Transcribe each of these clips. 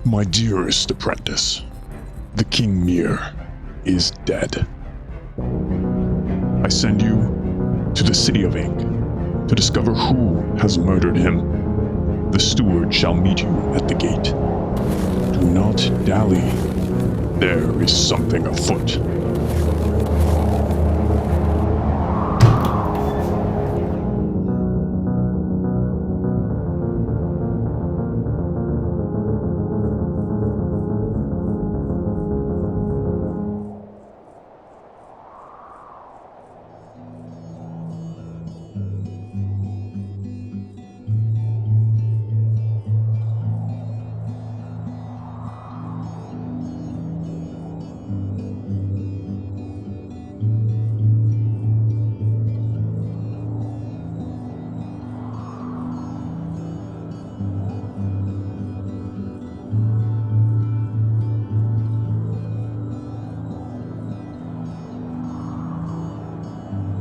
My dearest apprentice, the King Mir is dead. I send you to the City of Ink to discover who has murdered him. The steward shall meet you at the gate. Do not dally. There is something afoot.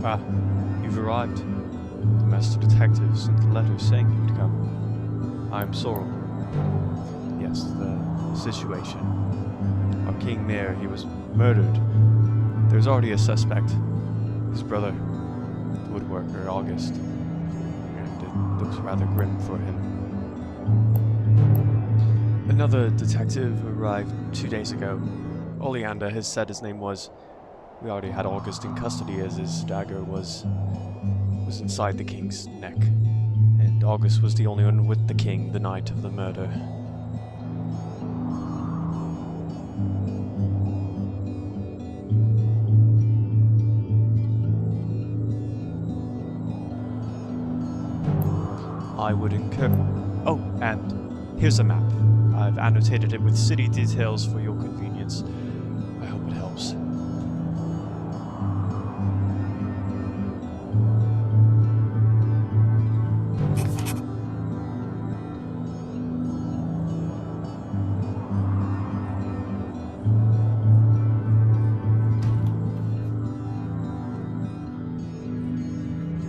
Ah, you've arrived. The master detective sent the letter saying you'd come. I'm Sorrel. Yes, the situation. Our King Mir, he was murdered. There's already a suspect. His brother, the woodworker, August. And it looks rather grim for him. Another detective arrived 2 days ago. Oleander has said his name was. We already had August in custody as his dagger was inside the king's neck. And August was the only one with the king the night of the murder. I would encourage... Oh, and here's a map. I've annotated it with city details for your convenience. I hope it helps.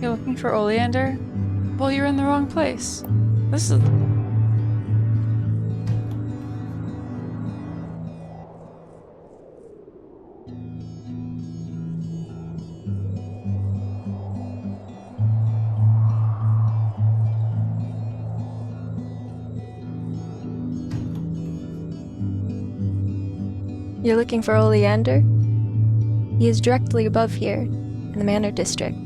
You're looking for Oleander? Well, you're in the wrong place. This is... You're looking for Oleander? He is directly above here, in the Manor District.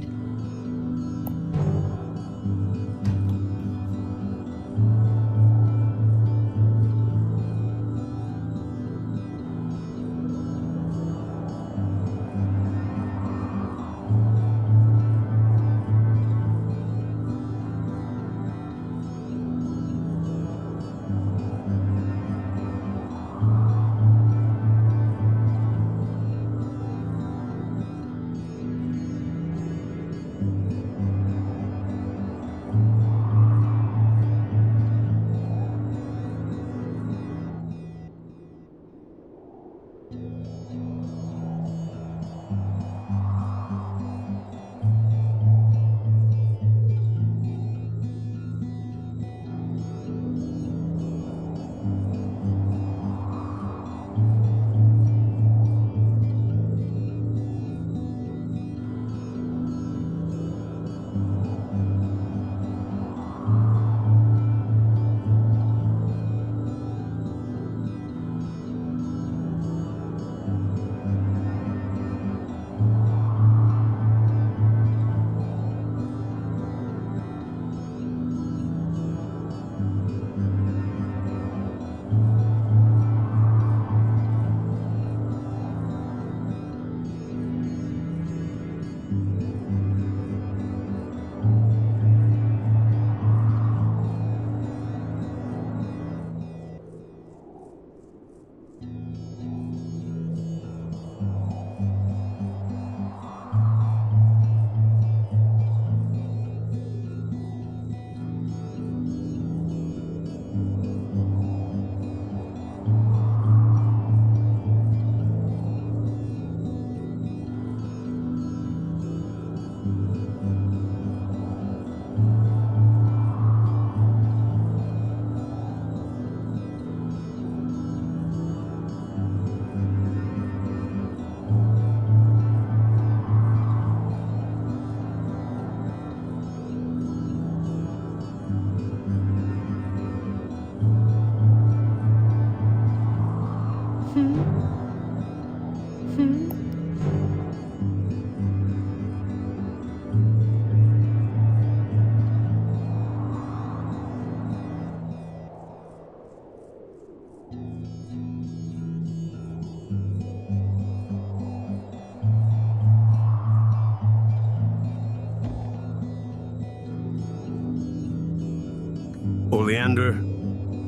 Oleander,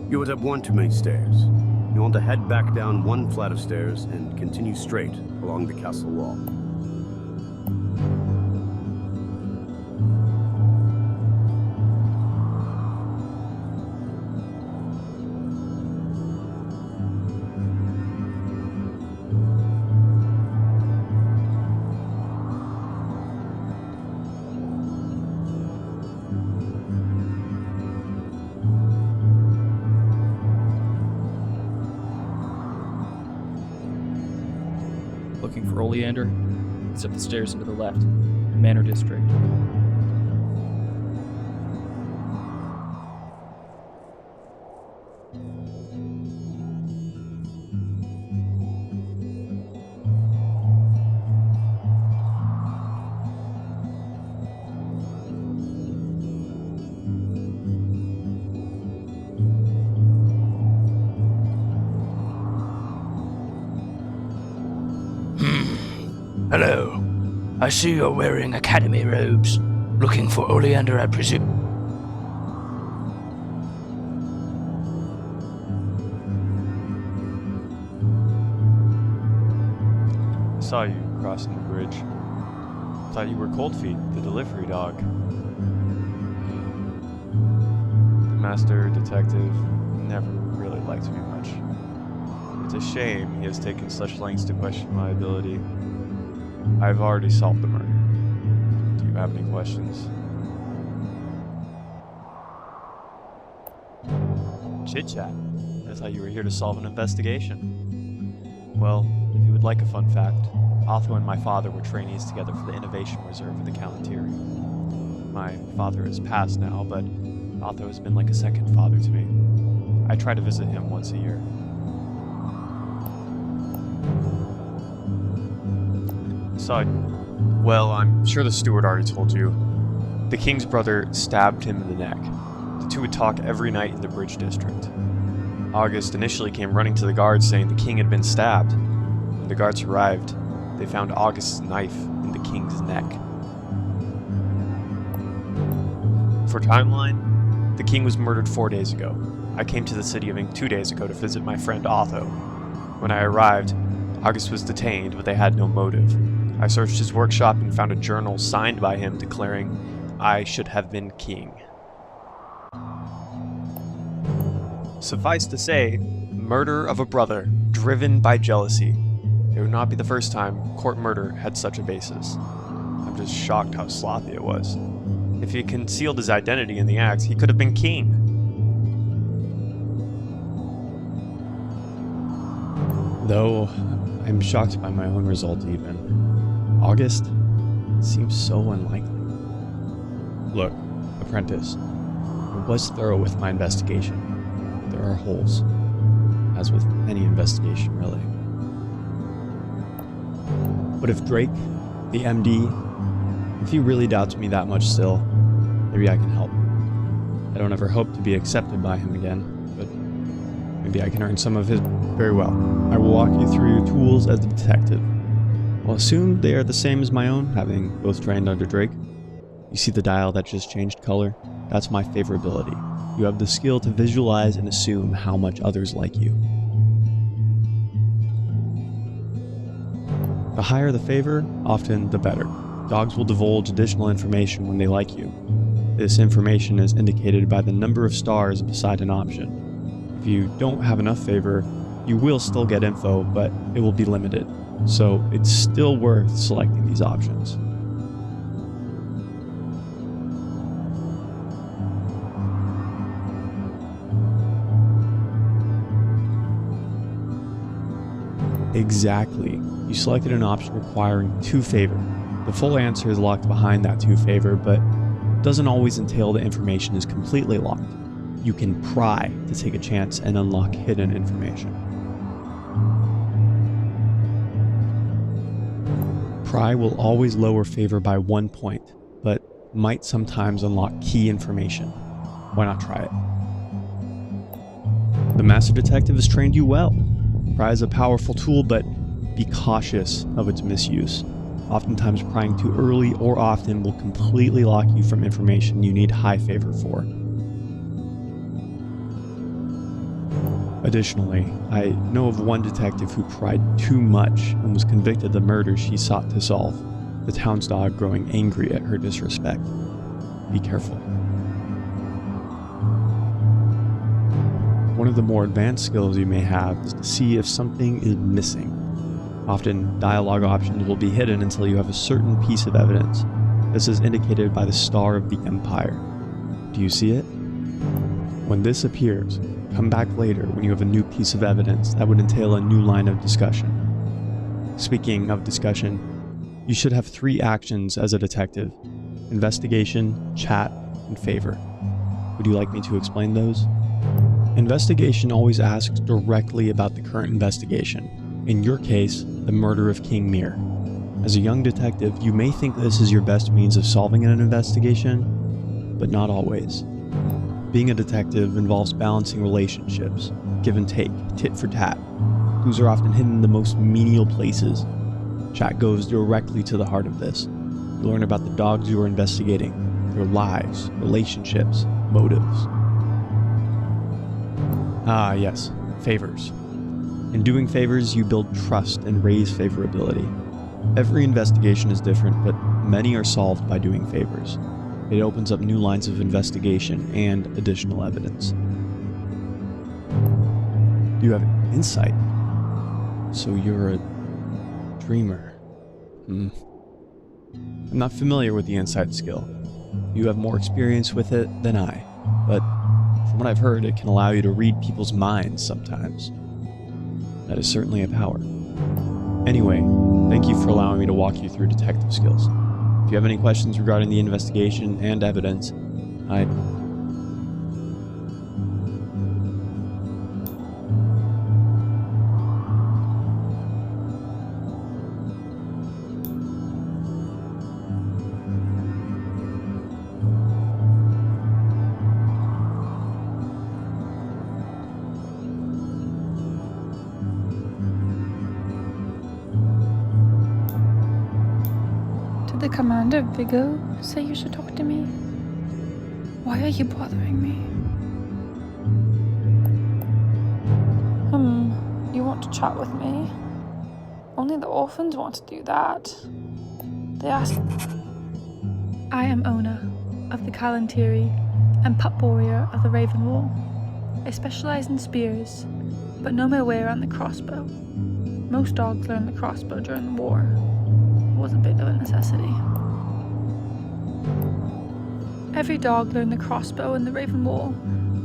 you would have one too many stairs. You want to head back down one flight of stairs and continue straight along the castle wall. Looking for Oleander? It's up the stairs and to the left. Manor District. Hello. I see you're wearing academy robes. Looking for Oleander, I presume. I saw you crossing the bridge. Thought you were Cold Feet, the delivery dog. The master detective never really liked me much. It's a shame he has taken such lengths to question my ability. I've already solved the murder. Do you have any questions? Chit-chat. I thought you were here to solve an investigation. Well, if you would like a fun fact, Otho and my father were trainees together for the Innovation Reserve of the Calentiri. My father has passed now, but Otho has been like a second father to me. I try to visit him once a year. Well, I'm sure the steward already told you. The king's brother stabbed him in the neck. The two would talk every night in the Bridge District. August initially came running to the guards saying the king had been stabbed. When the guards arrived, they found August's knife in the king's neck. For timeline, the king was murdered 4 days ago. I came to the city of Ink 2 days ago to visit my friend Otho. When I arrived, August was detained, but they had no motive. I searched his workshop and found a journal signed by him declaring I should have been king. Suffice to say, murder of a brother, driven by jealousy. It would not be the first time court murder had such a basis. I'm just shocked how sloppy it was. If he concealed his identity in the act, he could have been king. Though I'm shocked by my own result even. August seems so unlikely. Look, apprentice, I was thorough with my investigation. There are holes, as with any investigation really. But if Drake, the MD, if he really doubts me that much still, maybe I can help. I don't ever hope to be accepted by him again, but maybe I can earn some of his. Very well. I will walk you through your tools as a detective. I'll assume they are the same as my own, having both trained under Drake. You see the dial that just changed color? That's my favorability. You have the skill to visualize and assume how much others like you. The higher the favor, often the better. Dogs will divulge additional information when they like you. This information is indicated by the number of stars beside an option. If you don't have enough favor, you will still get info, but it will be limited. So it's still worth selecting these options. Exactly. You selected an option requiring 2 favor. The full answer is locked behind that 2 favor, but doesn't always entail the information is completely locked. You can pry to take a chance and unlock hidden information. Pry will always lower favor by 1 point, but might sometimes unlock key information. Why not try it? The Master Detective has trained you well. Pry is a powerful tool, but be cautious of its misuse. Oftentimes prying too early or often will completely lock you from information you need high favor for. Additionally, I know of one detective who pried too much and was convicted of the murder she sought to solve, the town's dog growing angry at her disrespect. Be careful. One of the more advanced skills you may have is to see if something is missing. Often, dialogue options will be hidden until you have a certain piece of evidence. This is indicated by the star of the Empire. Do you see it? When this appears, come back later when you have a new piece of evidence that would entail a new line of discussion. Speaking of discussion, you should have 3 actions as a detective: investigation, chat, and favor. Would you like me to explain those? Investigation always asks directly about the current investigation. In your case, the murder of King Mir. As a young detective, you may think this is your best means of solving an investigation, but not always. Being a detective involves balancing relationships, give and take, tit for tat. Clues are often hidden in the most menial places. Chat goes directly to the heart of this. You learn about the dogs you are investigating, their lives, relationships, motives. Ah, yes, favors. In doing favors, you build trust and raise favorability. Every investigation is different, but many are solved by doing favors. It opens up new lines of investigation and additional evidence. You have insight. So you're a dreamer. I'm not familiar with the insight skill. You have more experience with it than I, but from what I've heard, it can allow you to read people's minds sometimes. That is certainly a power. Anyway, thank you for allowing me to walk you through detective skills. If you have any questions regarding the investigation and evidence, Did the Commander Vigo say you should talk to me? Why are you bothering me? You want to chat with me? Only the orphans want to do that. They ask. I am Ona, of the Kalantiri, and pup warrior of the Raven Wall. I specialize in spears, but know my way around the crossbow. Most dogs learn the crossbow during the war. It was a bit of a necessity. Every dog learned the crossbow in the Raven Wall.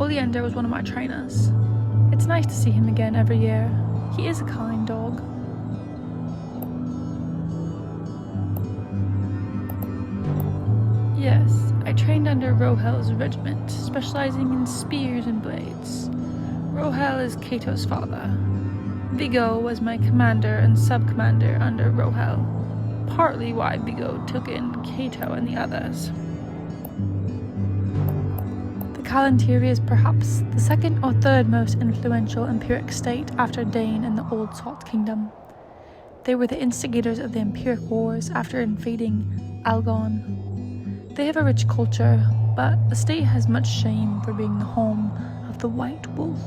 Oleander was one of my trainers. It's nice to see him again every year. He is a kind dog. Yes, I trained under Rohel's regiment, specializing in spears and blades. Rohel is Cato's father. Vigo was my commander and sub-commander under Rohel, partly why Vigo took in Cato and the others. The Kalantiri is perhaps the second or third most influential Empiric state after Dane and the Old Salt Kingdom. They were the instigators of the Empiric Wars after invading Algon. They have a rich culture, but the state has much shame for being the home of the White Wolf.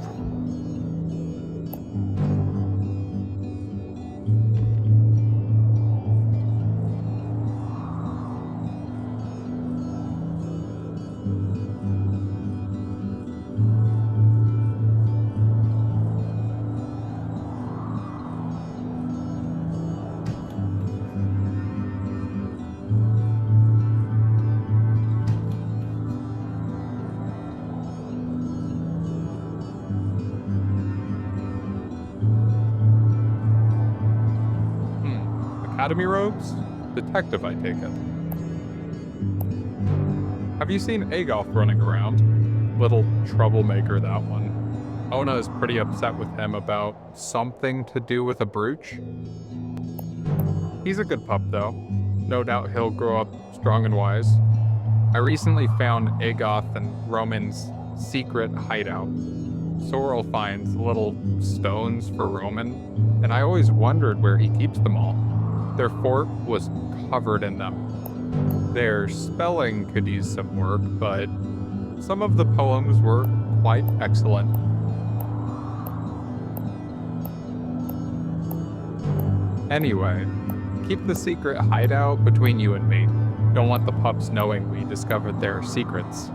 Academy robes? Detective, I take it. Have you seen Agoth running around? Little troublemaker, that one. Ona is pretty upset with him about something to do with a brooch. He's a good pup, though. No doubt he'll grow up strong and wise. I recently found Agoth and Roman's secret hideout. Sorrel finds little stones for Roman, and I always wondered where he keeps them all. Their fort was covered in them. Their spelling could use some work, but some of the poems were quite excellent. Anyway, keep the secret hideout between you and me. Don't want the pups knowing we discovered their secrets.